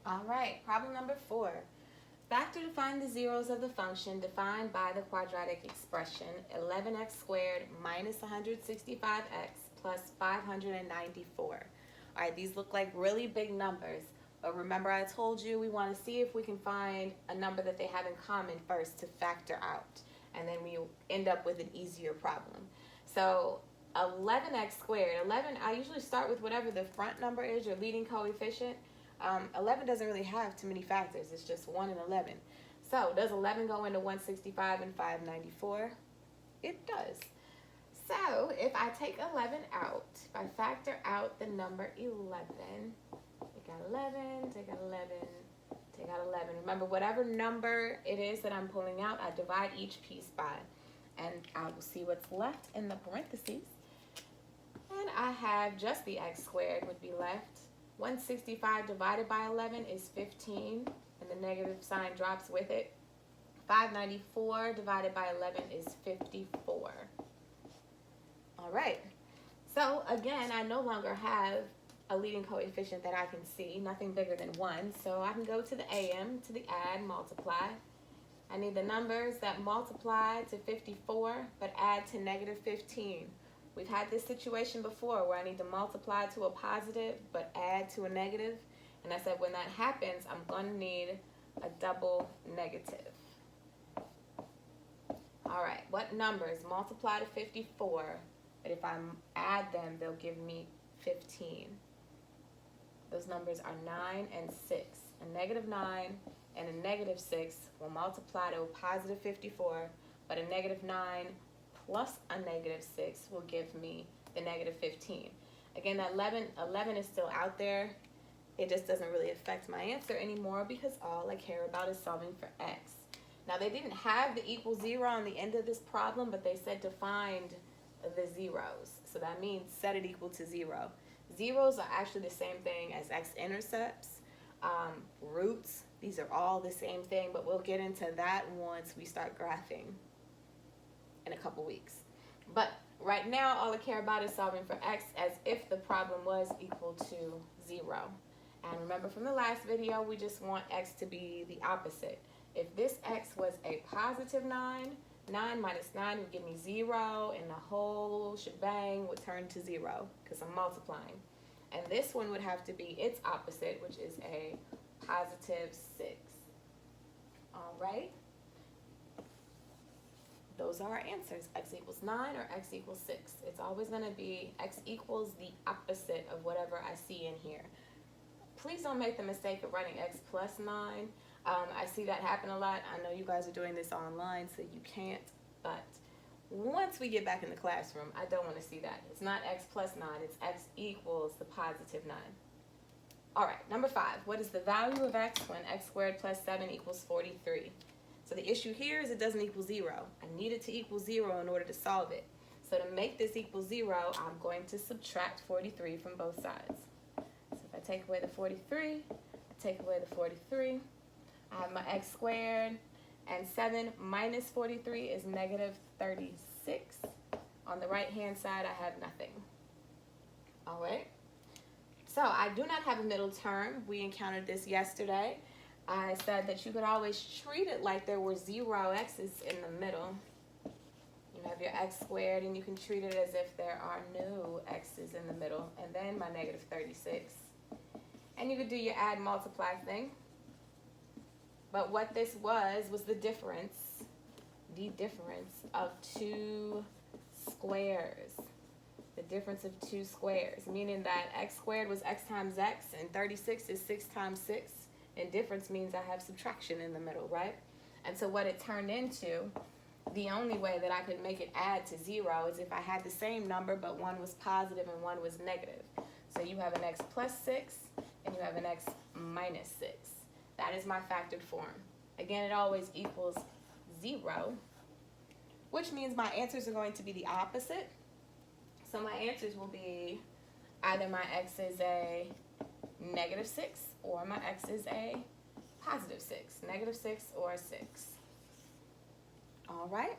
All right, problem number 4. Factor to find the zeros of the function defined by the quadratic expression 11x squared minus 165x plus 594. All right, these look like really big numbers, but remember I told you we want to see if we can find a number that they have in common first to factor out, and then we end up with an easier problem. So 11x squared, 11, I usually start with whatever the front number is, your leading coefficient. 11 doesn't really have too many factors. It's just 1 and 11. So does 11 go into 165 and 594? It does. So if I take 11 out, if I factor out the number 11, take out 11, take out 11, take out 11. Remember, whatever number it is that I'm pulling out, I divide each piece by. And I will see what's left in the parentheses. And I have just the x squared would be left. 165 divided by 11 is 15, and the negative sign drops with it. 594 divided by 11 is 54. All right, so again, I no longer have a leading coefficient that I can see, nothing bigger than 1, so I can go to the AM, to the add, multiply. I need the numbers that multiply to 54, but add to negative 15. We've had this situation before where I need to multiply to a positive but add to a negative. And I said when that happens, I'm going to need a double negative. All right, what numbers multiply to 54, but if I add them, they'll give me 15. Those numbers are 9 and 6. A negative 9 and a negative 6 will multiply to a positive 54, but a negative 9 plus a negative 6 will give me the negative 15. Again, that 11 is still out there. It just doesn't really affect my answer anymore because all I care about is solving for x. Now, they didn't have the equal 0 on the end of this problem, but they said to find the zeros. So that means set it equal to 0. Zeros are actually the same thing as x-intercepts, roots. These are all the same thing, but we'll get into that once we start graphing in a couple weeks. But right now, all I care about is solving for x as if the problem was equal to 0. And remember from the last video, we just want x to be the opposite. If this x was a positive 9, 9 minus 9 would give me 0, and the whole shebang would turn to 0 because I'm multiplying. And this one would have to be its opposite, which is a positive 6. All right? Those are our answers, x equals 9 or x equals 6. It's always going to be x equals the opposite of whatever I see in here. Please don't make the mistake of writing x plus 9. I see that happen a lot. I know you guys are doing this online, so you can't. But once we get back in the classroom, I don't want to see that. It's not x plus 9. It's x equals the positive 9. All right, number 5. What is the value of x when x squared plus 7 equals 43? So the issue here is it doesn't equal 0. I need it to equal 0 in order to solve it. So to make this equal 0, I'm going to subtract 43 from both sides. So if I take away the 43, I take away the 43. I have my x squared, and 7 minus 43 is negative 36. On the right-hand side, I have nothing. All right. So I do not have a middle term. We encountered this yesterday. I said that you could always treat it like there were 0 x's in the middle. You have your x squared, and you can treat it as if there are no x's in the middle, and then my negative 36. And you could do your add multiply thing. But what this was the difference of 2 squares. The difference of 2 squares, meaning that x squared was x times x, and 36 is 6 times 6. And difference means I have subtraction in the middle, right? And so what it turned into, the only way that I could make it add to 0 is if I had the same number, but one was positive and one was negative. So you have an x plus 6, and you have an x minus 6. That is my factored form. Again, it always equals 0, which means my answers are going to be the opposite. So my answers will be either my x is a negative 6 or my x is a positive 6. Negative 6 or 6. All right.